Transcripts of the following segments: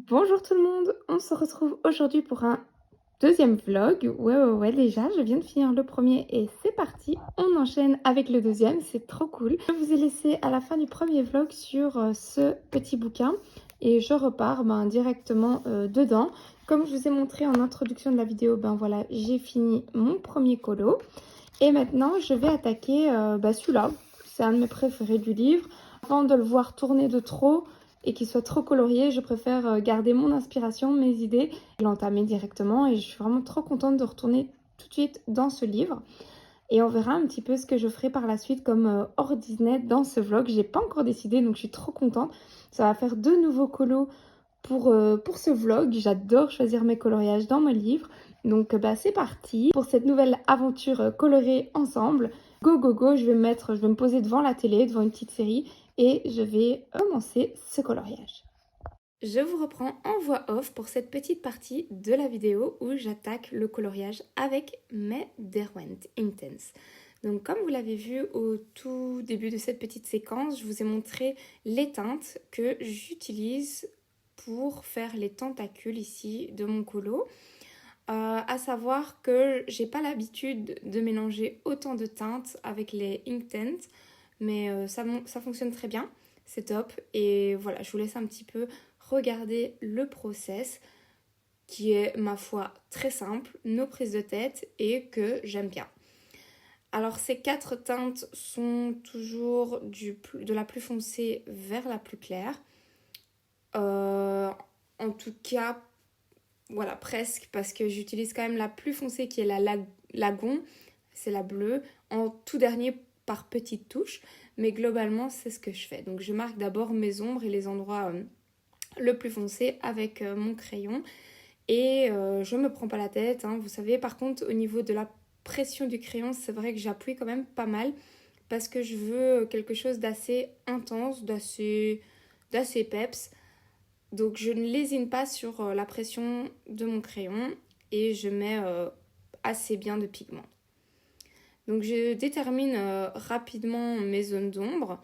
Bonjour tout le monde, on se retrouve aujourd'hui pour un deuxième vlog. Ouais, déjà, je viens de finir le premier et c'est parti. On enchaîne avec le deuxième, c'est trop cool. Je vous ai laissé à la fin du premier vlog sur ce petit bouquin et je repars directement dedans. Comme je vous ai montré en introduction de la vidéo, voilà, j'ai fini mon premier colo. Et maintenant, je vais attaquer celui-là. C'est un de mes préférés du livre. Avant de le voir tourner de trop et qu'il soit trop colorié, je préfère garder mon inspiration, mes idées, et l'entamer directement. Et je suis vraiment trop contente de retourner tout de suite dans ce livre. Et on verra un petit peu ce que je ferai par la suite comme hors Disney dans ce vlog. J'ai pas encore décidé, donc je suis trop contente. Ça va faire 2 nouveaux colos pour ce vlog. J'adore choisir mes coloriages dans mes livres. Donc c'est parti pour cette nouvelle aventure colorée ensemble. Go go go, je vais me poser devant la télé, devant une petite série et je vais commencer ce coloriage. Je vous reprends en voix off pour cette petite partie de la vidéo où j'attaque le coloriage avec mes Derwent Intense. Donc comme vous l'avez vu au tout début de cette petite séquence, je vous ai montré les teintes que j'utilise pour faire les tentacules ici de mon colo. À savoir que j'ai pas l'habitude de mélanger autant de teintes avec les Inktense, mais ça fonctionne très bien, c'est top. Et voilà, je vous laisse un petit peu regarder le process qui est, ma foi, très simple, nos prises de tête et que j'aime bien. Alors ces 4 teintes sont toujours de la plus foncée vers la plus claire. En tout cas, voilà, presque, parce que j'utilise quand même la plus foncée qui est la Lagon, c'est la bleue, en tout dernier par petites touches, mais globalement c'est ce que je fais. Donc je marque d'abord mes ombres et les endroits le plus foncé avec mon crayon et je me prends pas la tête, hein, vous savez. Par contre, au niveau de la pression du crayon, c'est vrai que j'appuie quand même pas mal parce que je veux quelque chose d'assez intense, d'assez peps. Donc je ne lésine pas sur la pression de mon crayon et je mets assez bien de pigment. Donc je détermine rapidement mes zones d'ombre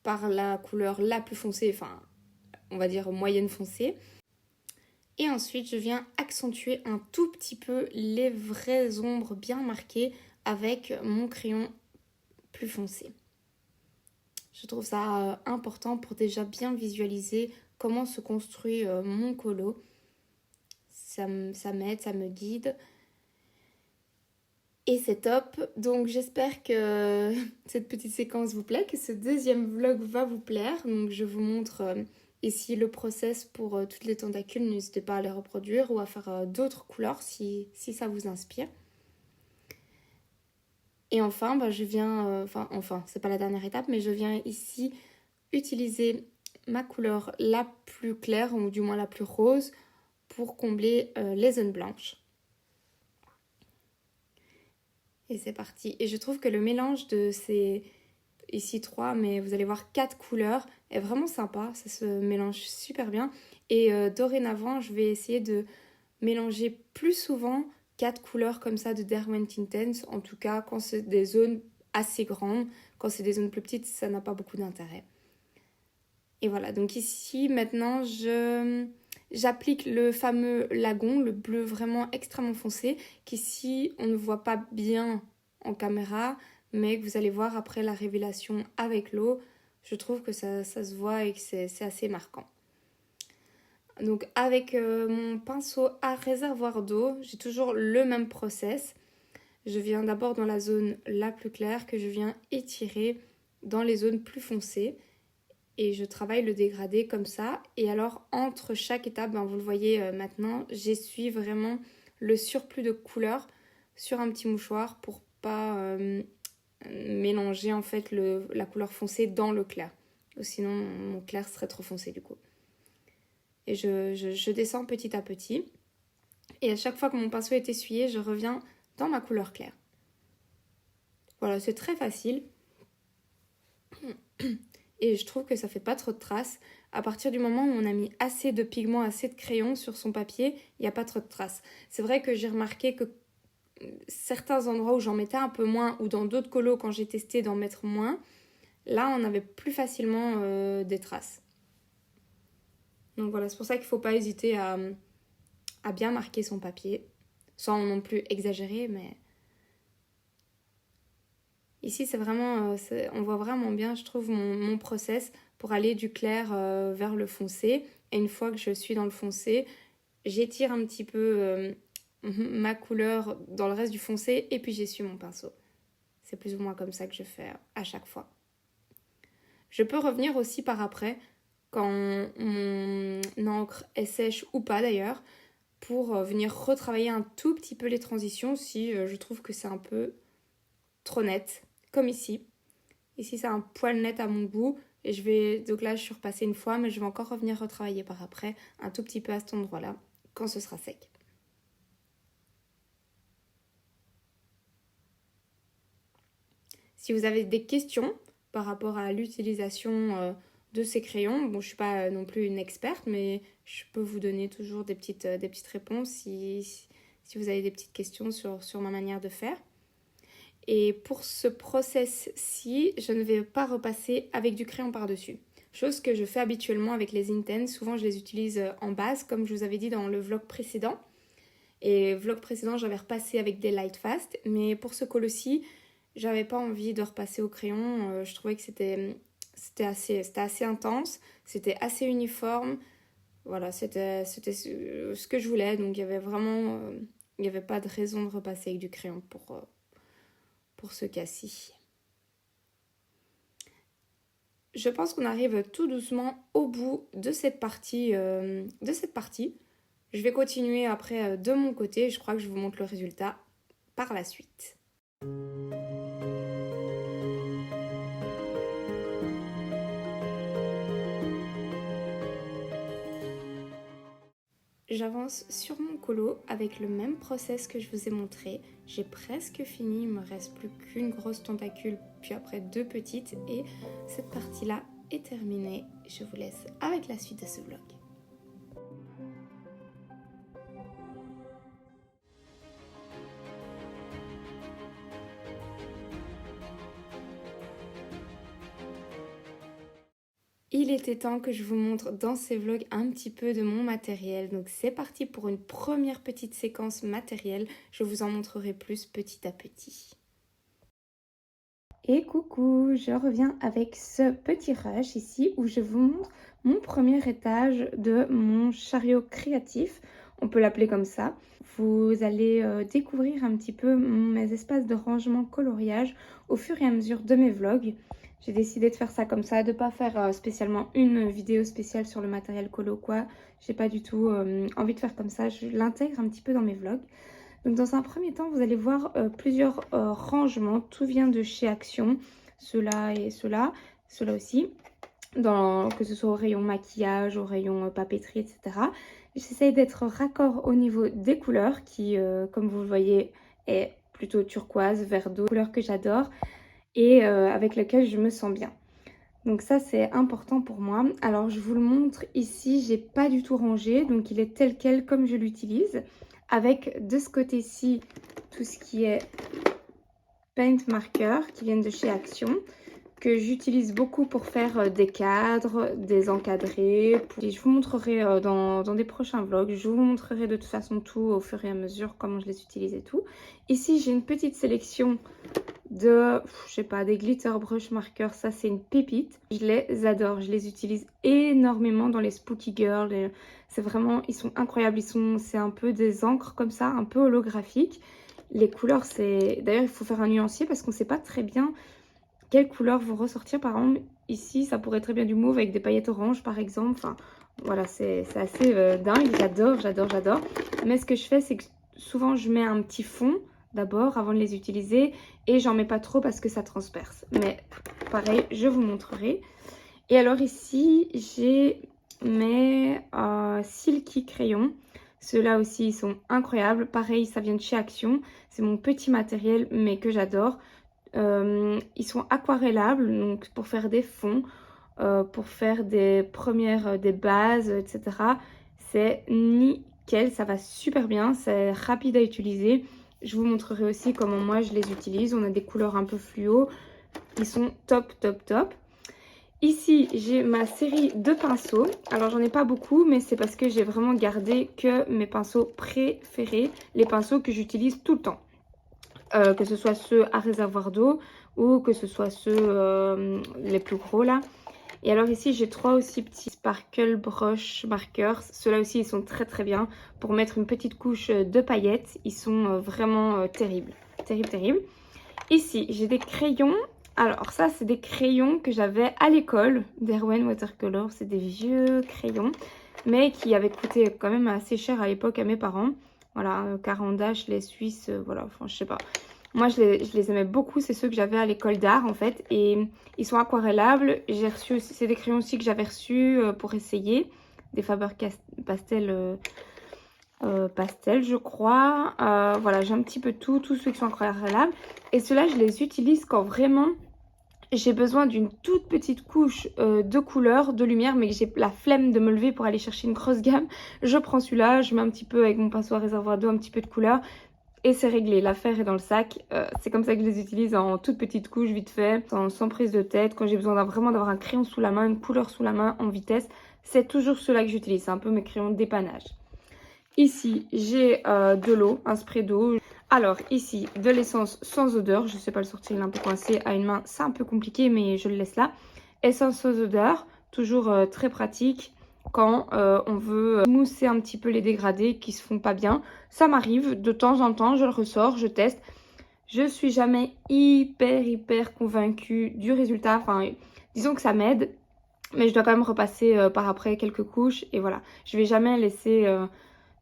par la couleur la plus foncée, enfin on va dire moyenne foncée. Et ensuite je viens accentuer un tout petit peu les vraies ombres bien marquées avec mon crayon plus foncé. Je trouve ça important pour déjà bien visualiser comment se construit mon colo. Ça m'aide, ça me guide. Et c'est top. Donc j'espère que cette petite séquence vous plaît, que ce deuxième vlog va vous plaire. Donc je vous montre ici le process pour toutes les tentacules. N'hésitez pas à les reproduire ou à faire d'autres couleurs si ça vous inspire. Et enfin, je viens... enfin, c'est pas la dernière étape, mais je viens ici utiliser ma couleur la plus claire, ou du moins la plus rose, pour combler les zones blanches. Et c'est parti. Et je trouve que le mélange de ces, ici 3, mais vous allez voir 4 couleurs, est vraiment sympa. Ça se mélange super bien. Et dorénavant, je vais essayer de mélanger plus souvent 4 couleurs comme ça de Derwent Intense. En tout cas, quand c'est des zones assez grandes. Quand c'est des zones plus petites, ça n'a pas beaucoup d'intérêt. Et voilà, donc ici, maintenant, j'applique le fameux lagon, le bleu vraiment extrêmement foncé, qu'ici, on ne voit pas bien en caméra, mais que vous allez voir après la révélation avec l'eau. Je trouve que ça se voit et que c'est assez marquant. Donc avec mon pinceau à réservoir d'eau, j'ai toujours le même process. Je viens d'abord dans la zone la plus claire que je viens étirer dans les zones plus foncées. Et je travaille le dégradé comme ça. Et alors, entre chaque étape, vous le voyez maintenant, j'essuie vraiment le surplus de couleur sur un petit mouchoir pour pas mélanger en fait la couleur foncée dans le clair. Sinon, mon clair serait trop foncé du coup. Et je descends petit à petit. Et à chaque fois que mon pinceau est essuyé, je reviens dans ma couleur claire. Voilà, c'est très facile. Et je trouve que ça fait pas trop de traces. À partir du moment où on a mis assez de pigment, assez de crayon sur son papier, il n'y a pas trop de traces. C'est vrai que j'ai remarqué que certains endroits où j'en mettais un peu moins, ou dans d'autres colos quand j'ai testé d'en mettre moins, là on avait plus facilement des traces. Donc voilà, c'est pour ça qu'il ne faut pas hésiter à bien marquer son papier, sans non plus exagérer, mais ici c'est vraiment, on voit vraiment bien, je trouve, mon process pour aller du clair vers le foncé. Et une fois que je suis dans le foncé, j'étire un petit peu ma couleur dans le reste du foncé et puis j'essuie mon pinceau. C'est plus ou moins comme ça que je fais à chaque fois. Je peux revenir aussi par après, quand mon encre est sèche ou pas d'ailleurs, pour venir retravailler un tout petit peu les transitions si je trouve que c'est un peu trop net, comme ici. Ici c'est un poil net à mon goût et donc là je suis repassée une fois, mais je vais encore revenir retravailler par après un tout petit peu à cet endroit-là quand ce sera sec. Si vous avez des questions par rapport à l'utilisation de ces crayons, bon, je ne suis pas non plus une experte, mais je peux vous donner toujours des petites réponses si vous avez des petites questions sur ma manière de faire. Et pour ce process-ci, je ne vais pas repasser avec du crayon par-dessus. Chose que je fais habituellement avec les Intense. Souvent, je les utilise en base, comme je vous avais dit dans le vlog précédent. Et vlog précédent, j'avais repassé avec des Light Fast. Mais pour ce col-ci, j'avais pas envie de repasser au crayon. Je trouvais que c'était assez intense. C'était assez uniforme. Voilà, c'était ce que je voulais. Donc, il y avait vraiment... il n'y avait pas de raison de repasser avec du crayon pour ce cas-ci. Je pense qu'on arrive tout doucement au bout de cette partie. Je vais continuer après de mon côté. Je crois que je vous montre le résultat par la suite. J'avance sur mon colo avec le même process que je vous ai montré. J'ai presque fini, il me reste plus qu'une grosse tentacule, puis après 2 petites et cette partie-là est terminée. Je vous laisse avec la suite de ce vlog. Il était temps que je vous montre dans ces vlogs un petit peu de mon matériel. Donc c'est parti pour une première petite séquence matérielle. Je vous en montrerai plus petit à petit. Et coucou, je reviens avec ce petit rush ici où je vous montre mon premier étage de mon chariot créatif. On peut l'appeler comme ça. Vous allez découvrir un petit peu mes espaces de rangement coloriage au fur et à mesure de mes vlogs. J'ai décidé de faire ça comme ça, de ne pas faire spécialement une vidéo spéciale sur le matériel colo quoi. J'ai pas du tout envie de faire comme ça, je l'intègre un petit peu dans mes vlogs. Donc dans un premier temps, vous allez voir plusieurs rangements. Tout vient de chez Action, ceux-là et ceux-là, ceux-là aussi. Que ce soit au rayon maquillage, au rayon papeterie, etc. J'essaye d'être raccord au niveau des couleurs qui, comme vous le voyez, est plutôt turquoise, vert d'eau, couleur que j'adore et avec lequel je me sens bien. Donc ça c'est important pour moi. Alors je vous le montre ici, j'ai pas du tout rangé, donc il est tel quel comme je l'utilise. Avec de ce côté-ci tout ce qui est paint marker qui viennent de chez Action, que j'utilise beaucoup pour faire des cadres, des encadrés. Et je vous montrerai dans des prochains vlogs, je vous montrerai de toute façon tout au fur et à mesure, comment je les utilise et tout. Ici j'ai une petite sélection de, je sais pas, des glitter brush markers, ça c'est une pépite. Je les adore, je les utilise énormément dans les Spooky Girl. C'est vraiment, ils sont incroyables, c'est un peu des encres comme ça, un peu holographiques. Les couleurs, d'ailleurs il faut faire un nuancier parce qu'on ne sait pas très bien quelles couleurs vont ressortir. Par exemple, ici ça pourrait être très bien du mauve avec des paillettes oranges par exemple. Enfin, voilà, c'est assez dingue, j'adore. Mais ce que je fais, c'est que souvent je mets un petit fond d'abord avant de les utiliser et j'en mets pas trop parce que ça transperce. Mais pareil, je vous montrerai. Et alors ici, j'ai mes Silky crayons. Ceux-là aussi, ils sont incroyables. Pareil, ça vient de chez Action. C'est mon petit matériel, mais que j'adore. Ils sont aquarellables, donc pour faire des fonds, pour faire des premières, des bases, etc. C'est nickel, ça va super bien, c'est rapide à utiliser. Je vous montrerai aussi comment moi je les utilise. On a des couleurs un peu fluo, ils sont top. Ici, j'ai ma série de pinceaux. Alors, j'en ai pas beaucoup, mais c'est parce que j'ai vraiment gardé que mes pinceaux préférés, les pinceaux que j'utilise tout le temps. Que ce soit ceux à réservoir d'eau ou que ce soit ceux les plus gros là. Et alors ici, j'ai 3 aussi petits Sparkle Brush Markers. Ceux-là aussi, ils sont très très bien pour mettre une petite couche de paillettes. Ils sont vraiment terribles. Terribles, terribles. Ici, j'ai des crayons. Alors ça, c'est des crayons que j'avais à l'école d'Erwen Watercolor. C'est des vieux crayons, mais qui avaient coûté quand même assez cher à l'époque à mes parents. Voilà, Carandache, les Suisses, voilà, enfin je sais pas. Moi, je les aimais beaucoup. C'est ceux que j'avais à l'école d'art, en fait. Et ils sont aquarellables. J'ai reçu aussi, c'est des crayons aussi que j'avais reçus pour essayer. Des Faber-Castell pastel, je crois. Voilà, j'ai un petit peu tous ceux qui sont aquarellables. Et ceux-là, je les utilise quand vraiment j'ai besoin d'une toute petite couche de couleur, de lumière, mais que j'ai la flemme de me lever pour aller chercher une grosse gamme. Je prends celui-là, je mets un petit peu avec mon pinceau à réservoir d'eau, un petit peu de couleur. Et c'est réglé, l'affaire est dans le sac. C'est comme ça que je les utilise en toute petite couche, vite fait, sans prise de tête. Quand j'ai besoin vraiment d'avoir un crayon sous la main, une couleur sous la main, en vitesse, c'est toujours ceux-là que j'utilise. C'est un peu mes crayons de dépannage. Ici, j'ai de l'eau, un spray d'eau. Alors ici, de l'essence sans odeur. Je ne sais pas le sortir, il est un peu coincé à une main. C'est un peu compliqué, mais je le laisse là. Essence sans odeur, toujours très pratique quand on veut mousser un petit peu les dégradés qui se font pas bien. Ça m'arrive de temps en temps, je le ressors, je teste. Je suis jamais hyper convaincue du résultat. Enfin, disons que ça m'aide, mais je dois quand même repasser par après quelques couches. Et voilà, je vais jamais laisser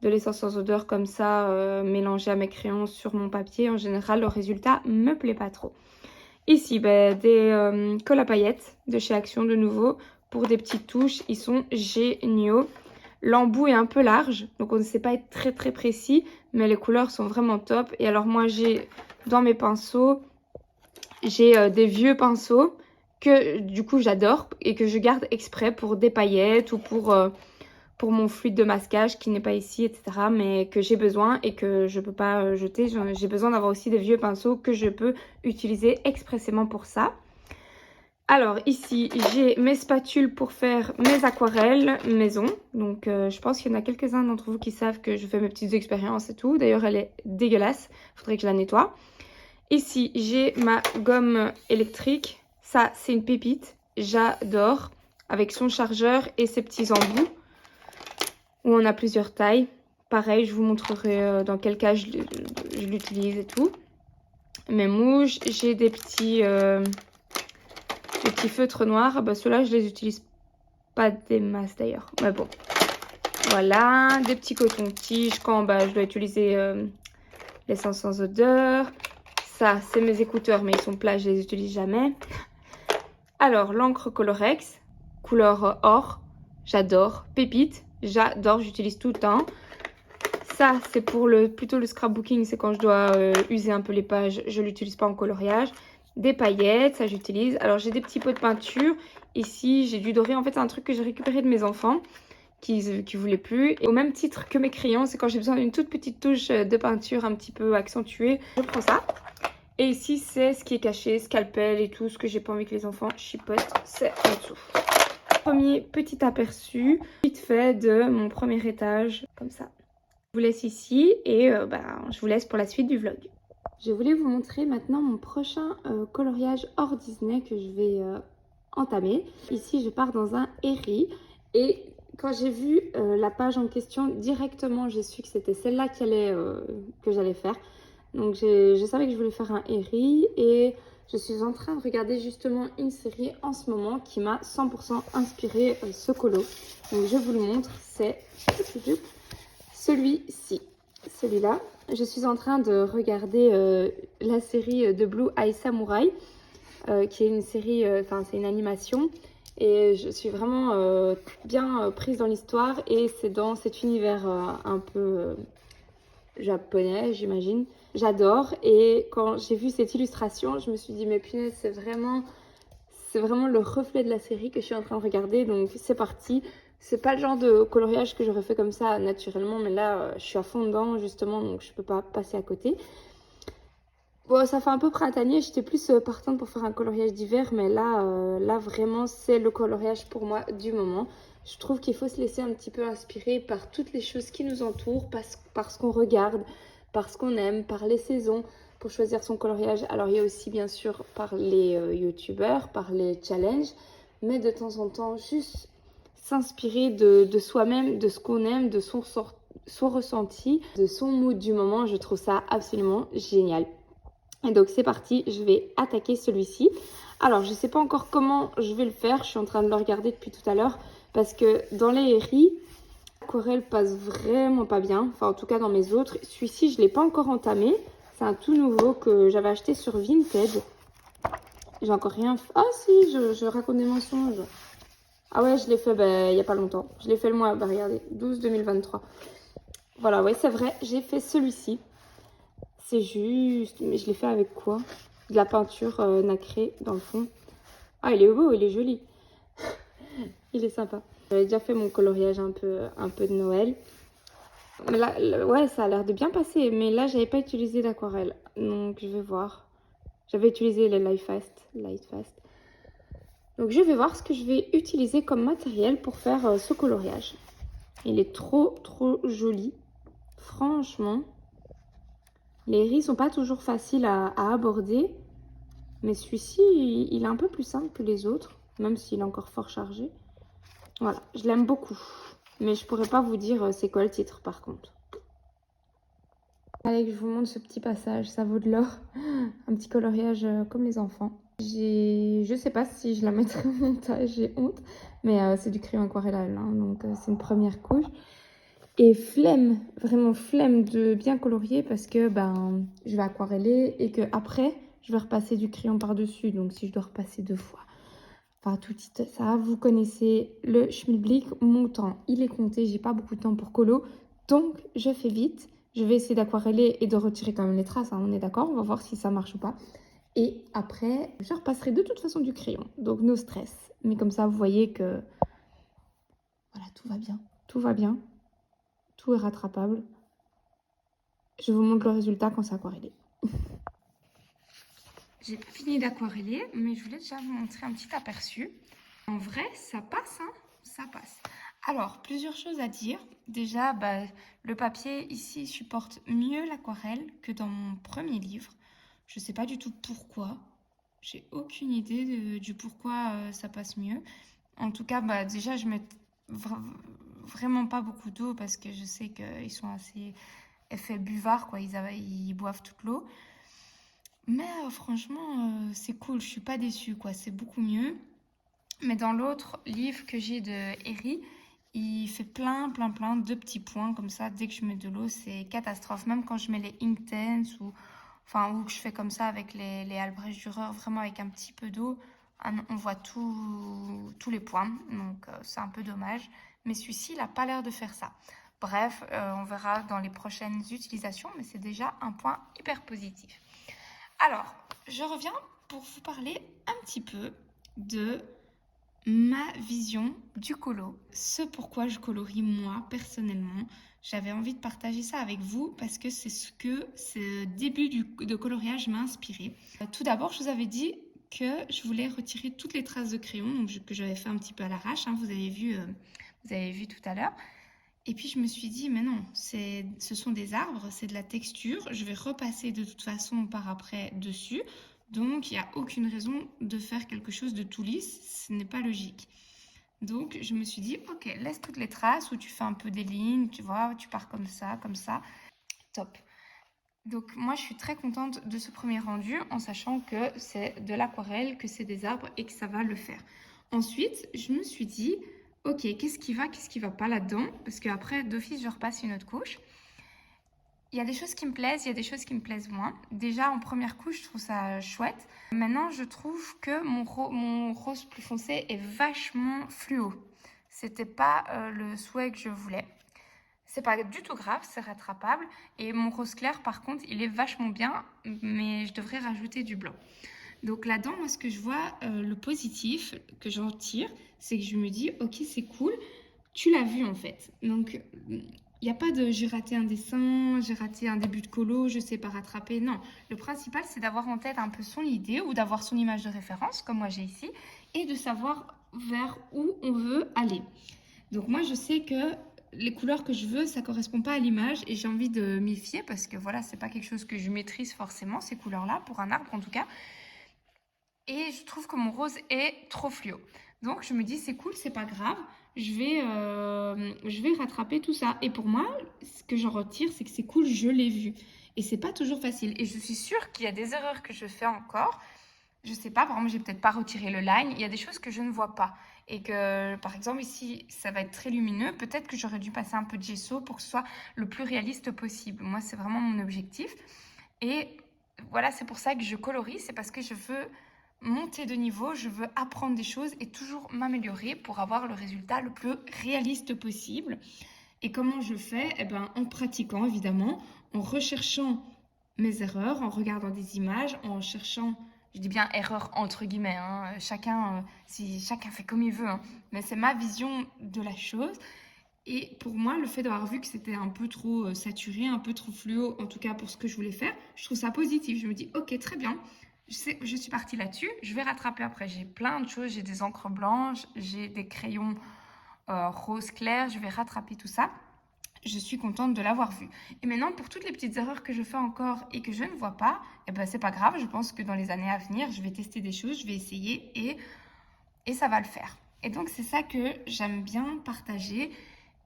de l'essence sans odeur comme ça mélangée à mes crayons sur mon papier. En général, le résultat me plaît pas trop. Ici, des cols à paillettes de chez Action de nouveau pour des petites touches. Ils sont géniaux. L'embout est un peu large, donc on ne sait pas être très précis, mais les couleurs sont vraiment top. Et alors moi, j'ai dans mes pinceaux, j'ai des vieux pinceaux que du coup j'adore et que je garde exprès pour des paillettes ou pour mon fluide de masquage qui n'est pas ici, etc. Mais que j'ai besoin et que je ne peux pas jeter. J'ai besoin d'avoir aussi des vieux pinceaux que je peux utiliser expressément pour ça. Alors ici, j'ai mes spatules pour faire mes aquarelles maison. Donc je pense qu'il y en a quelques-uns d'entre vous qui savent que je fais mes petites expériences et tout. D'ailleurs, elle est dégueulasse. Il faudrait que je la nettoie. Ici, j'ai ma gomme électrique. Ça, c'est une pépite. J'adore. Avec son chargeur et ses petits embouts. Où on a plusieurs tailles. Pareil, je vous montrerai dans quel cas je l'utilise et tout. Mes mouches, j'ai des petits feutres noirs. Bah, ceux-là, je les utilise pas des masses d'ailleurs. Mais bon. Voilà, des petits cotons-tiges quand je dois utiliser l'essence sans odeur. Ça, c'est mes écouteurs, mais ils sont plats, je les utilise jamais. Alors, l'encre Colorex, couleur or. J'adore. Pépite. J'adore, j'utilise tout le temps. Ça, c'est pour plutôt le scrapbooking, c'est quand je dois user un peu les pages, je ne l'utilise pas en coloriage. Des paillettes, ça j'utilise. Alors j'ai des petits pots de peinture. Ici, j'ai du doré. En fait, c'est un truc que j'ai récupéré de mes enfants qui voulaient plus. Et au même titre que mes crayons, c'est quand j'ai besoin d'une toute petite touche de peinture un petit peu accentuée. Je prends ça. Et ici, c'est ce qui est caché, scalpel et tout, ce que j'ai pas envie que les enfants chipotent, c'est en dessous. Premier petit aperçu, vite fait, de mon premier étage, comme ça. Je vous laisse ici et je vous laisse pour la suite du vlog. Je voulais vous montrer maintenant mon prochain coloriage hors Disney que je vais entamer. Ici, je pars dans un Herry et quand j'ai vu la page en question, directement, j'ai su que c'était celle-là que j'allais faire. Donc, je savais que je voulais faire un Herry et je suis en train de regarder justement une série en ce moment qui m'a 100% inspiré ce colo. Donc, je vous le montre, c'est celui-ci, celui-là. Je suis en train de regarder la série de Blue Eye Samurai, qui est une série, c'est une animation. Et je suis vraiment bien prise dans l'histoire et c'est dans cet univers un peu japonais, j'imagine. J'adore et quand j'ai vu cette illustration, je me suis dit mais punaise, c'est vraiment le reflet de la série que je suis en train de regarder, donc c'est parti. C'est pas le genre de coloriage que j'aurais fait comme ça naturellement, mais là je suis à fond dedans justement, donc je peux pas passer à côté. Bon, ça fait un peu printanier, j'étais plus partante pour faire un coloriage d'hiver, mais là vraiment, c'est le coloriage pour moi du moment. Je trouve qu'il faut se laisser un petit peu inspirer par toutes les choses qui nous entourent, par ce qu'on regarde, par ce qu'on aime, par les saisons, pour choisir son coloriage. Alors, il y a aussi, bien sûr, par les youtubeurs, par les challenges, mais de temps en temps, juste s'inspirer de soi-même, de ce qu'on aime, de son ressenti, de son mood du moment. Je trouve ça absolument génial. Et donc c'est parti, je vais attaquer celui-ci. Alors je ne sais pas encore comment je vais le faire, je suis en train de le regarder depuis tout à l'heure parce que dans les héris, l'aquarelle passe vraiment pas bien, enfin en tout cas dans mes autres. Celui-ci je ne l'ai pas encore entamé, c'est un tout nouveau que j'avais acheté sur Vinted. J'ai encore rien fait. Ah si, je raconte des mensonges. Ah ouais, je l'ai fait il n'y a pas longtemps. Je l'ai fait le mois, regardez, 12-2023. Voilà, ouais c'est vrai, j'ai fait celui-ci. C'est juste... Mais je l'ai fait avec quoi? De la peinture nacrée dans le fond. Ah, il est beau, il est joli. Il est sympa. J'avais déjà fait mon coloriage un peu de Noël. Mais là, ouais, ça a l'air de bien passer. Mais là, j'avais pas utilisé d'aquarelle. Donc, je vais voir. J'avais utilisé les Lightfast. Donc, je vais voir ce que je vais utiliser comme matériel pour faire ce coloriage. Il est trop joli. Franchement. Les riz sont pas toujours faciles à aborder. Mais celui-ci, il est un peu plus simple que les autres, même s'il est encore fort chargé. Voilà, je l'aime beaucoup. Mais je pourrais pas vous dire c'est quoi le titre par contre. Allez, que je vous montre ce petit passage, ça vaut de l'or. Un petit coloriage comme les enfants. Je sais pas si je la mettrai au montage, j'ai honte. Mais c'est du crayon aquarellal, hein, donc c'est une première couche. Et flemme, vraiment flemme de bien colorier parce que je vais aquareller et que après je vais repasser du crayon par-dessus. Donc si je dois repasser 2 fois, enfin tout ça, vous connaissez le schmilblick. Mon temps, il est compté, j'ai pas beaucoup de temps pour colo. Donc je fais vite. Je vais essayer d'aquareller et de retirer quand même les traces, hein, on est d'accord, on va voir si ça marche ou pas. Et après, je repasserai de toute façon du crayon. Donc no stress. Mais comme ça, vous voyez que voilà, tout va bien. Tout va bien. Tout est rattrapable. Je vous montre le résultat quand c'est aquarellé. J'ai pas fini d'aquareller, mais je voulais déjà vous montrer un petit aperçu. En vrai, ça passe, hein, ça passe. Alors, plusieurs choses à dire. Déjà, le papier ici supporte mieux l'aquarelle que dans mon premier livre. Je sais pas du tout pourquoi. J'ai aucune idée du pourquoi ça passe mieux. En tout cas, déjà, je mets vraiment pas beaucoup d'eau parce que je sais qu'ils sont assez effet buvard, quoi. Ils boivent toute l'eau. Mais franchement, c'est cool, je suis pas déçue, quoi. C'est beaucoup mieux. Mais dans l'autre livre que j'ai de Eri, il fait plein de petits points comme ça. Dès que je mets de l'eau, c'est catastrophe. Même quand je mets les Inktense ou que je fais comme ça avec les Albrecht Dürer, vraiment avec un petit peu d'eau, on voit tous les points. Donc c'est un peu dommage. Mais celui-ci, il n'a pas l'air de faire ça. Bref, on verra dans les prochaines utilisations, mais c'est déjà un point hyper positif. Alors, je reviens pour vous parler un petit peu de ma vision du colo. Ce pourquoi je colorie moi, personnellement. J'avais envie de partager ça avec vous parce que c'est ce que ce début de coloriage m'a inspiré. Tout d'abord, je vous avais dit que je voulais retirer toutes les traces de crayon que j'avais fait un petit peu à l'arrache. Hein, vous avez vu tout à l'heure. Et puis je me suis dit, mais non, ce sont des arbres, c'est de la texture. Je vais repasser de toute façon par après dessus. Donc il n'y a aucune raison de faire quelque chose de tout lisse, ce n'est pas logique. Donc je me suis dit, ok, laisse toutes les traces où tu fais un peu des lignes, tu vois, tu pars comme ça, top. Donc moi je suis très contente de ce premier rendu en sachant que c'est de l'aquarelle, que c'est des arbres et que ça va le faire. Ensuite, je me suis dit, ok, qu'est-ce qui va pas là-dedans? Parce qu'après, d'office, je repasse une autre couche. Il y a des choses qui me plaisent, il y a des choses qui me plaisent moins. Déjà, en première couche, je trouve ça chouette. Maintenant, je trouve que mon rose plus foncé est vachement fluo. C'était pas le souhait que je voulais. C'est pas du tout grave, c'est rattrapable. Et mon rose clair, par contre, il est vachement bien, mais je devrais rajouter du blanc. Donc là-dedans, moi, ce que je vois, le positif que j'en tire, c'est que je me dis, ok, c'est cool, tu l'as vu en fait. Donc il n'y a pas de j'ai raté un dessin, j'ai raté un début de colo, je sais pas rattraper. Non, le principal c'est d'avoir en tête un peu son idée ou d'avoir son image de référence, comme moi j'ai ici, et de savoir vers où on veut aller. Donc moi je sais que les couleurs que je veux, ça correspond pas à l'image et j'ai envie de m'y fier parce que voilà, c'est pas quelque chose que je maîtrise forcément, ces couleurs-là, pour un arbre en tout cas. Et je trouve que mon rose est trop fluo. Donc je me dis c'est cool, c'est pas grave, je vais rattraper tout ça. Et pour moi, ce que j'en retire, c'est que c'est cool, je l'ai vu. Et c'est pas toujours facile. Et je suis sûre qu'il y a des erreurs que je fais encore. Je sais pas, par exemple, j'ai peut-être pas retiré le line. Il y a des choses que je ne vois pas. Et que, par exemple, ici, ça va être très lumineux. Peut-être que j'aurais dû passer un peu de gesso pour que ce soit le plus réaliste possible. Moi, c'est vraiment mon objectif. Et voilà, c'est pour ça que je colorie. C'est parce que je veux monter de niveau, je veux apprendre des choses et toujours m'améliorer pour avoir le résultat le plus réaliste possible. Et comment je fais? Eh ben, en pratiquant, évidemment, en recherchant mes erreurs, en regardant des images, en cherchant, je dis bien erreur entre guillemets, hein, chacun fait comme il veut, hein, mais c'est ma vision de la chose. Et pour moi, le fait d'avoir vu que c'était un peu trop saturé, un peu trop fluo, en tout cas pour ce que je voulais faire, je trouve ça positif. Je me dis, ok, très bien, je suis partie là-dessus, je vais rattraper après. J'ai plein de choses, j'ai des encres blanches, j'ai des crayons rose clair, je vais rattraper tout ça. Je suis contente de l'avoir vu. Et maintenant, pour toutes les petites erreurs que je fais encore et que je ne vois pas, eh ben, c'est pas grave. Je pense que dans les années à venir, je vais tester des choses, je vais essayer et ça va le faire. Et donc, c'est ça que j'aime bien partager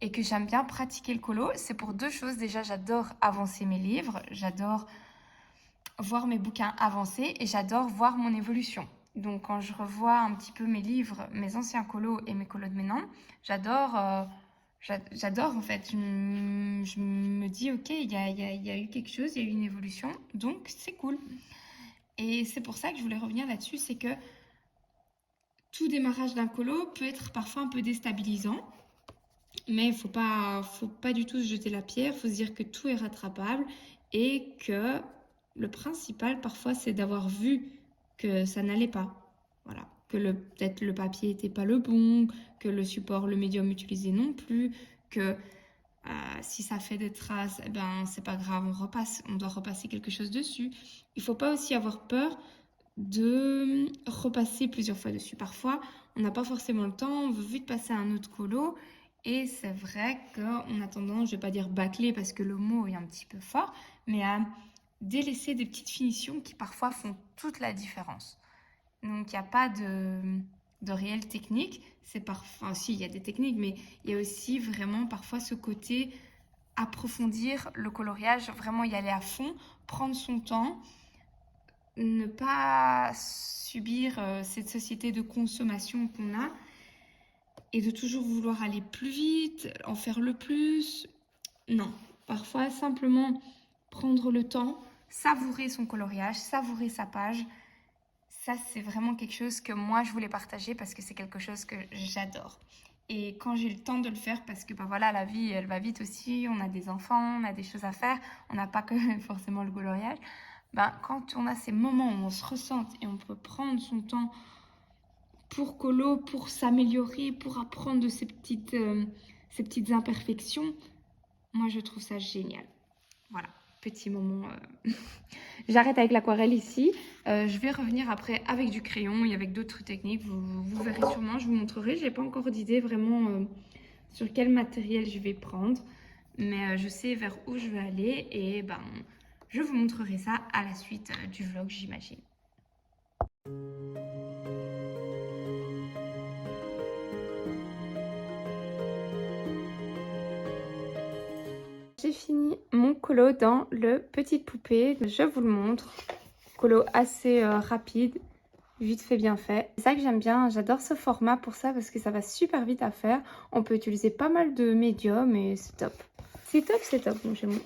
et que j'aime bien pratiquer le colo. C'est pour deux choses. Déjà, j'adore avancer mes livres, j'adore voir mes bouquins avancer et j'adore voir mon évolution. Donc, quand je revois un petit peu mes livres, mes anciens colos et mes colos de maintenant, j'adore en fait. Je me dis, ok, il y a eu quelque chose, il y a eu une évolution, donc c'est cool. Et c'est pour ça que je voulais revenir là-dessus, c'est que tout démarrage d'un colo peut être parfois un peu déstabilisant, mais faut pas du tout se jeter la pierre, il faut se dire que tout est rattrapable et que le principal parfois c'est d'avoir vu que ça n'allait pas. Voilà, que peut-être le papier n'était pas le bon, que le support, le médium utilisé non plus, que si ça fait des traces, eh ben c'est pas grave, on doit repasser quelque chose dessus. Il faut pas aussi avoir peur de repasser plusieurs fois dessus. Parfois, on n'a pas forcément le temps, on veut vite passer à un autre colo. Et c'est vrai qu'on a tendance, je vais pas dire bâcler parce que le mot est un petit peu fort, mais à délaisser des petites finitions qui parfois font toute la différence. Donc il n'y a pas de réelle technique. C'est parfois, enfin, si, il y a des techniques, mais il y a aussi vraiment parfois ce côté approfondir le coloriage, vraiment y aller à fond, prendre son temps, ne pas subir cette société de consommation qu'on a et de toujours vouloir aller plus vite, en faire le plus. Non, parfois simplement prendre le temps, savourer son coloriage, savourer sa page. Ça, c'est vraiment quelque chose que moi, je voulais partager parce que c'est quelque chose que j'adore. Et quand j'ai le temps de le faire, parce que ben voilà, la vie, elle va vite aussi, on a des enfants, on a des choses à faire, on n'a pas que forcément le coloriage. Ben, quand on a ces moments où on se ressente et on peut prendre son temps pour colo, pour s'améliorer, pour apprendre de ces petites imperfections, moi, je trouve ça génial. Voilà, petit moment. J'arrête avec l'aquarelle ici. Je vais revenir après avec du crayon et avec d'autres techniques. Vous verrez sûrement, je vous montrerai. Je n'ai pas encore d'idée vraiment sur quel matériel je vais prendre. Mais je sais vers où je vais aller. Et ben, je vous montrerai ça à la suite du vlog, j'imagine. J'ai fini mon colo dans le Petite Poupée. Je vous le montre. Colo assez rapide, vite fait, bien fait. C'est ça que j'aime bien. J'adore ce format pour ça parce que ça va super vite à faire. On peut utiliser pas mal de médiums et c'est top. C'est top, c'est top. Donc, voilà.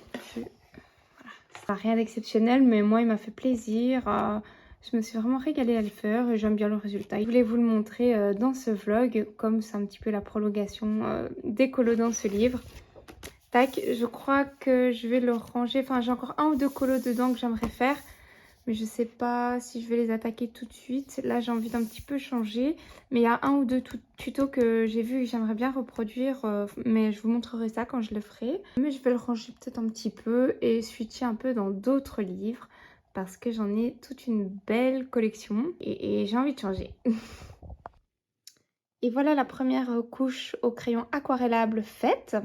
Ça n'a rien d'exceptionnel, mais moi, il m'a fait plaisir. Je me suis vraiment régalée à le faire et j'aime bien le résultat. Je voulais vous le montrer dans ce vlog, comme c'est un petit peu la prolongation des colos dans ce livre. Tac, je crois que je vais le ranger. Enfin, j'ai encore un ou deux colos dedans que j'aimerais faire. Mais je sais pas si je vais les attaquer tout de suite. Là, j'ai envie d'un petit peu changer. Mais il y a un ou deux tutos que j'ai vu et que j'aimerais bien reproduire. Mais je vous montrerai ça quand je le ferai. Mais je vais le ranger peut-être un petit peu et switcher un peu dans d'autres livres. Parce que j'en ai toute une belle collection. Et j'ai envie de changer. Et voilà la première couche au crayon aquarellable faite.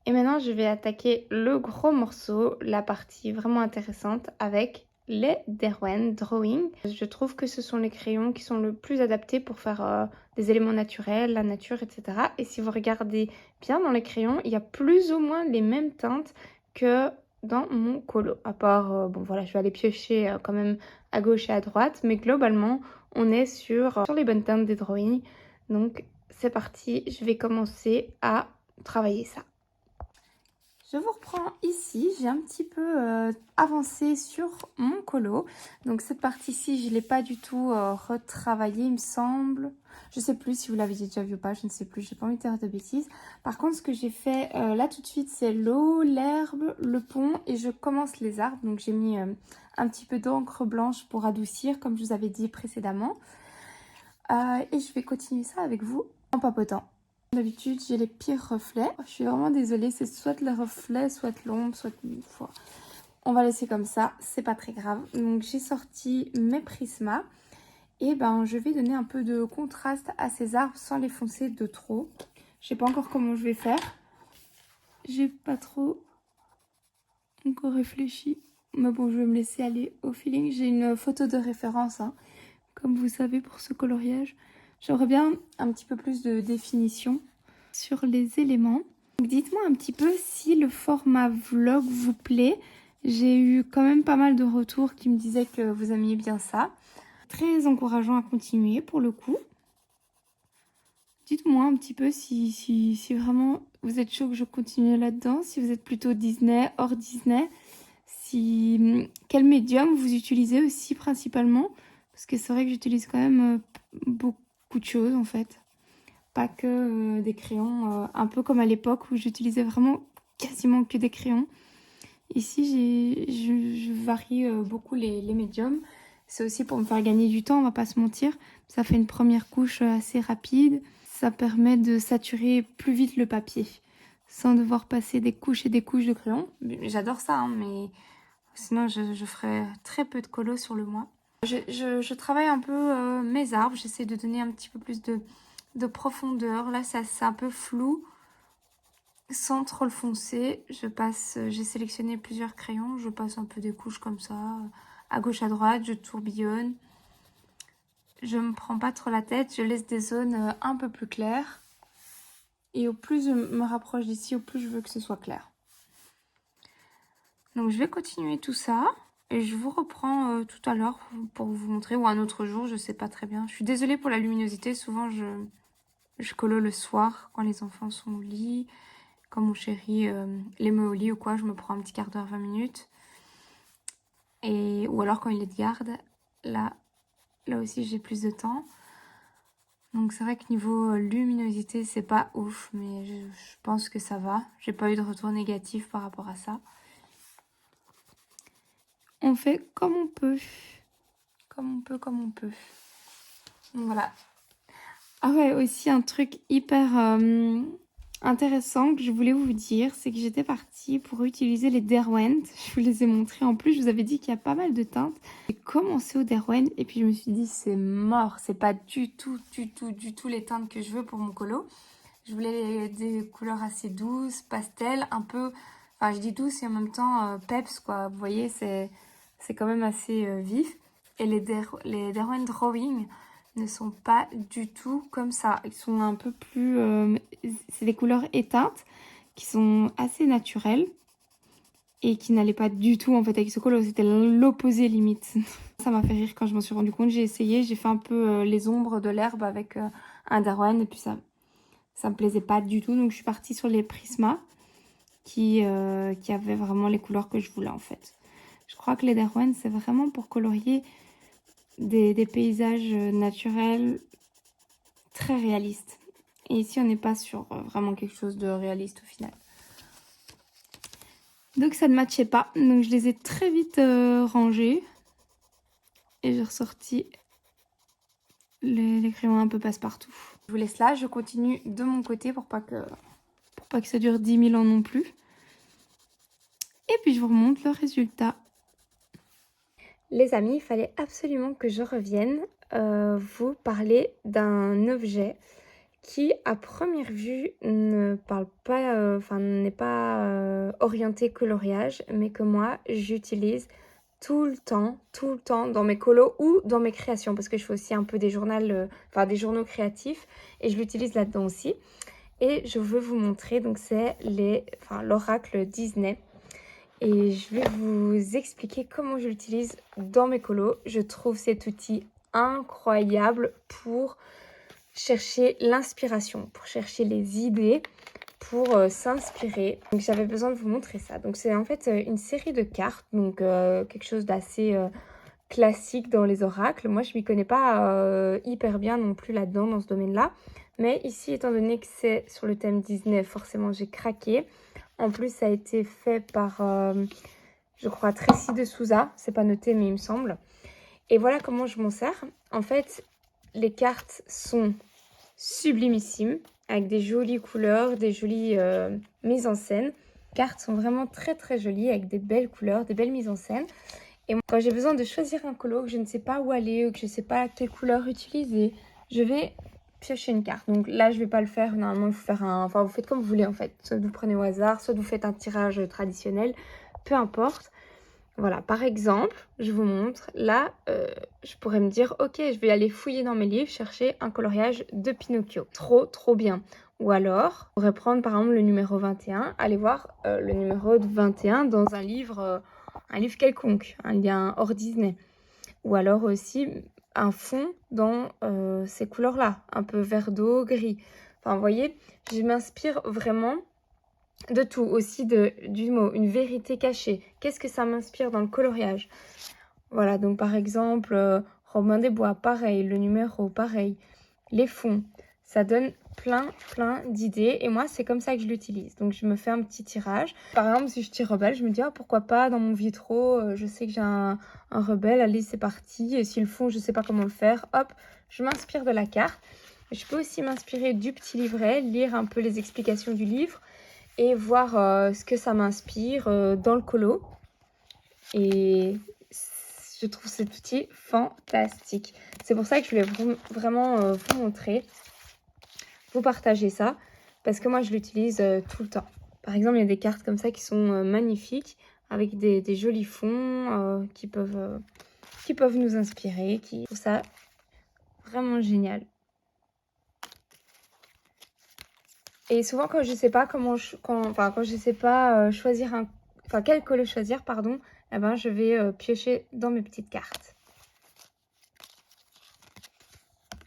Et maintenant, je vais attaquer le gros morceau, la partie vraiment intéressante avec les Derwent Drawing. Je trouve que ce sont les crayons qui sont le plus adaptés pour faire des éléments naturels, la nature, etc. Et si vous regardez bien dans les crayons, il y a plus ou moins les mêmes teintes que dans mon colo. À part, bon voilà, je vais aller piocher quand même à gauche et à droite. Mais globalement, on est sur les bonnes teintes des drawings. Donc c'est parti, je vais commencer à travailler ça. Je vous reprends ici, j'ai un petit peu avancé sur mon colo. Donc cette partie-ci, je ne l'ai pas du tout retravaillée, il me semble. Je ne sais plus si vous l'avez déjà vu ou pas, je ne sais plus, j'ai pas envie de dire de bêtises. Par contre, ce que j'ai fait là tout de suite, c'est l'eau, l'herbe, le pont et je commence les arbres. Donc j'ai mis un petit peu d'encre blanche pour adoucir, comme je vous avais dit précédemment. Et je vais continuer ça avec vous en papotant. D'habitude, j'ai les pires reflets. Je suis vraiment désolée, c'est soit les reflets, soit l'ombre, soit une fois. On va laisser comme ça, c'est pas très grave. Donc j'ai sorti mes prismas. Et ben je vais donner un peu de contraste à ces arbres sans les foncer de trop. Je sais pas encore comment je vais faire. J'ai pas trop encore réfléchi. Mais bon, je vais me laisser aller au feeling. J'ai une photo de référence, hein, comme vous savez, pour ce coloriage. J'aimerais bien un petit peu plus de définition sur les éléments. Dites-moi un petit peu si le format vlog vous plaît. J'ai eu quand même pas mal de retours qui me disaient que vous aimiez bien ça. Très encourageant à continuer pour le coup. Dites-moi un petit peu si vraiment vous êtes chaud que je continue là-dedans. Si vous êtes plutôt Disney, hors Disney. Quel médium vous utilisez aussi principalement. Parce que c'est vrai que j'utilise quand même beaucoup de choses en fait. Pas que des crayons, un peu comme à l'époque où j'utilisais vraiment quasiment que des crayons. Ici, je varie beaucoup les médiums. C'est aussi pour me faire gagner du temps, on va pas se mentir. Ça fait une première couche assez rapide. Ça permet de saturer plus vite le papier sans devoir passer des couches et des couches de crayon. J'adore ça, hein, mais sinon je ferais très peu de colo sur le mois. Je travaille un peu mes arbres. J'essaie de donner un petit peu plus de profondeur. Là, c'est un peu flou. Sans trop le foncer, j'ai sélectionné plusieurs crayons. Je passe un peu des couches comme ça, à gauche, à droite. Je tourbillonne. Je me prends pas trop la tête. Je laisse des zones un peu plus claires. Et au plus je me rapproche d'ici, au plus je veux que ce soit clair. Donc je vais continuer tout ça. Et je vous reprends tout à l'heure pour vous montrer. Ou un autre jour, je sais pas très bien. Je suis désolée pour la luminosité. Souvent, je colo le soir quand les enfants sont au lit. Quand mon chéri les met au lit ou quoi, je me prends un petit quart d'heure, 20 minutes. Ou alors quand il est de garde, là aussi j'ai plus de temps. Donc c'est vrai que niveau luminosité, c'est pas ouf, mais je pense que ça va. J'ai pas eu de retour négatif par rapport à ça. On fait comme on peut. Comme on peut. Donc voilà. Ah ouais, aussi un truc hyper intéressant que je voulais vous dire, c'est que j'étais partie pour utiliser les Derwent. Je vous les ai montrés. En plus, je vous avais dit qu'il y a pas mal de teintes. J'ai commencé au Derwent et puis je me suis dit c'est mort. C'est pas du tout les teintes que je veux pour mon colo. Je voulais des couleurs assez douces, pastel, un peu... Enfin, je dis douce et en même temps peps, quoi. Vous voyez, c'est quand même assez vif. Et les Derwent Drawing ne sont pas du tout comme ça. Ils sont un peu plus... c'est des couleurs éteintes qui sont assez naturelles et qui n'allaient pas du tout en fait avec ce colo. C'était l'opposé limite. Ça m'a fait rire quand je m'en suis rendu compte. J'ai essayé, j'ai fait un peu les ombres de l'herbe avec un Derwent et puis ça me plaisait pas du tout. Donc je suis partie sur les Prisma qui avaient vraiment les couleurs que je voulais en fait. Je crois que les Derwent c'est vraiment pour colorier des paysages naturels très réalistes. Et ici, on n'est pas sur vraiment quelque chose de réaliste au final. Donc ça ne matchait pas. Donc je les ai très vite rangés. et j'ai ressorti les crayons un peu passe-partout. Je vous laisse là, je continue de mon côté pour pas que ça dure 10 000 ans non plus. Et puis je vous remonte le résultat. Les amis, il fallait absolument que je revienne vous parler d'un objet qui à première vue ne parle pas, n'est pas orienté coloriage, mais que moi j'utilise tout le temps dans mes colos ou dans mes créations, parce que je fais aussi un peu des des journaux créatifs et je l'utilise là-dedans aussi. Et je veux vous montrer, donc c'est l'oracle Disney. Et je vais vous expliquer comment je l'utilise dans mes colos. Je trouve cet outil incroyable pour chercher l'inspiration, pour chercher les idées, pour s'inspirer. Donc j'avais besoin de vous montrer ça. Donc c'est en fait une série de cartes, donc quelque chose d'assez classique dans les oracles. Moi je m'y connais pas hyper bien non plus là-dedans, dans ce domaine-là. Mais ici, étant donné que c'est sur le thème Disney, forcément j'ai craqué. En plus, ça a été fait par, je crois, Tracy de Souza. C'est pas noté, mais il me semble. Et voilà comment je m'en sers. En fait, les cartes sont sublimissimes, avec des jolies couleurs, des jolies mises en scène. Les cartes sont vraiment très très jolies, avec des belles couleurs, des belles mises en scène. Et moi, quand j'ai besoin de choisir un colo, que je ne sais pas où aller, ou que je ne sais pas quelle couleur utiliser, je vais piocher une carte. Donc là, je ne vais pas le faire. Normalement, il faut faire vous faites comme vous voulez en fait. Soit vous prenez au hasard, soit vous faites un tirage traditionnel. Peu importe. Voilà, par exemple, je vous montre. Là, je pourrais me dire, ok, je vais aller fouiller dans mes livres, chercher un coloriage de Pinocchio. Trop, trop bien. Ou alors, je pourrais prendre par exemple le numéro 21, aller voir le numéro 21 dans un livre quelconque, un lien hors Disney. Ou alors aussi un fond dans ces couleurs-là, un peu vert d'eau, gris. Enfin, vous voyez, je m'inspire vraiment de tout, aussi du mot, une vérité cachée. Qu'est-ce que ça m'inspire dans le coloriage? Voilà, donc par exemple, Robin des Bois, pareil, le numéro, pareil, les fonds. Ça donne plein d'idées et moi, c'est comme ça que je l'utilise. Donc, je me fais un petit tirage. Par exemple, si je tire rebelle, je me dis, pourquoi pas dans mon vitraux, je sais que j'ai un rebelle, allez, c'est parti. Et si le fond, je sais pas comment le faire, hop, je m'inspire de la carte. Je peux aussi m'inspirer du petit livret, lire un peu les explications du livre et voir ce que ça m'inspire dans le colo. Et je trouve cet outil fantastique. C'est pour ça que je voulais vraiment vous montrer, vous partager ça, parce que moi je l'utilise tout le temps. Par exemple, il y a des cartes comme ça qui sont magnifiques, avec des jolis fonds qui peuvent nous inspirer. Je trouve ça vraiment génial. Et souvent quand je sais pas quand je sais pas choisir quel colo choisir, pardon, eh ben, je vais piocher dans mes petites cartes.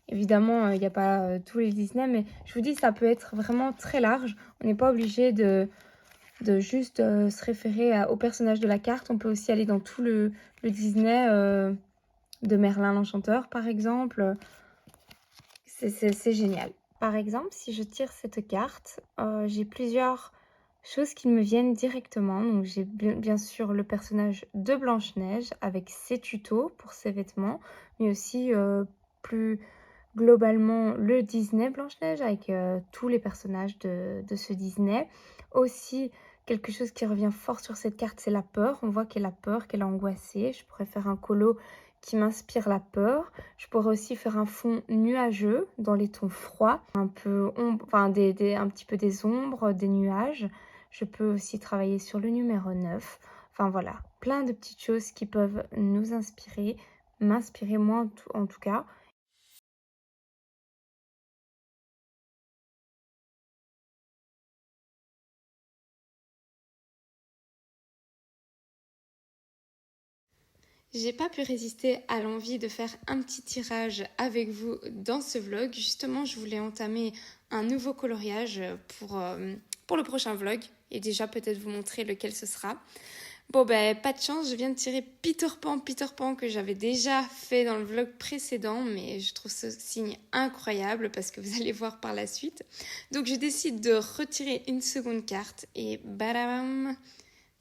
Évidemment, il n'y a pas tous les Disney, mais je vous dis, ça peut être vraiment très large. On n'est pas obligé de juste se référer au personnage de la carte. On peut aussi aller dans tout le Disney de Merlin l'Enchanteur, par exemple. C'est génial. Par exemple, si je tire cette carte, j'ai plusieurs choses qui me viennent directement. Donc j'ai bien sûr le personnage de Blanche-Neige avec ses tutos pour ses vêtements, mais aussi plus globalement le Disney Blanche-Neige avec tous les personnages de ce Disney. Aussi, quelque chose qui revient fort sur cette carte, c'est la peur. On voit qu'elle a peur, qu'elle est angoissée. Je pourrais faire un colo qui m'inspire la peur. Je pourrais aussi faire un fond nuageux dans les tons froids, un peu un petit peu des ombres, des nuages. Je peux aussi travailler sur le numéro 9. Enfin voilà, plein de petites choses qui peuvent nous inspirer, m'inspirer moi en tout cas. J'ai pas pu résister à l'envie de faire un petit tirage avec vous dans ce vlog. Justement, je voulais entamer un nouveau coloriage pour le prochain vlog et déjà peut-être vous montrer lequel ce sera. Bon ben pas de chance, je viens de tirer Peter Pan que j'avais déjà fait dans le vlog précédent, mais je trouve ce signe incroyable parce que vous allez voir par la suite. Donc je décide de retirer une seconde carte et badam,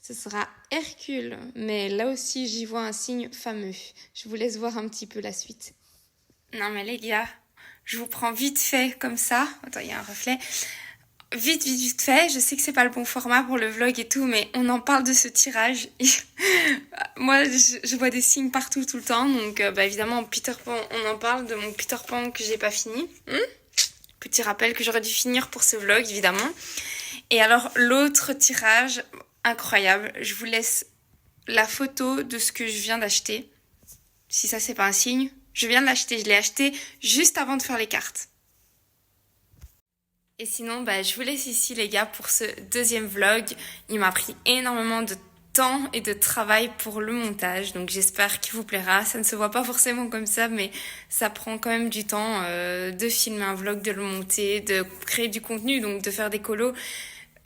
Ce sera Hercule, mais là aussi j'y vois un signe fameux. Je vous laisse voir un petit peu la suite. Non mais les gars, je vous prends vite fait comme ça. Attends, il y a un reflet. Vite fait. Je sais que c'est pas le bon format pour le vlog et tout, mais on en parle de ce tirage. Moi, je vois des signes partout tout le temps, donc évidemment Peter Pan, on en parle de mon Peter Pan que j'ai pas fini. Petit rappel que j'aurais dû finir pour ce vlog, évidemment. Et alors l'autre tirage, incroyable, je vous laisse la photo de ce que je viens d'acheter. Si ça c'est pas un signe, je viens de l'acheter, je l'ai acheté juste avant de faire les cartes. Et sinon, je vous laisse ici les gars pour ce deuxième vlog. Il m'a pris énormément de temps et de travail pour le montage, donc j'espère qu'il vous plaira. Ça ne se voit pas forcément comme ça, mais ça prend quand même du temps de filmer un vlog, de le monter, de créer du contenu, donc de faire des colos.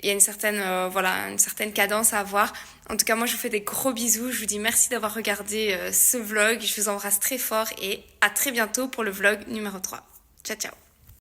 Il y a une certaine cadence à avoir. En tout cas, moi, je vous fais des gros bisous. Je vous dis merci d'avoir regardé ce vlog. Je vous embrasse très fort et à très bientôt pour le vlog numéro 3. Ciao, ciao.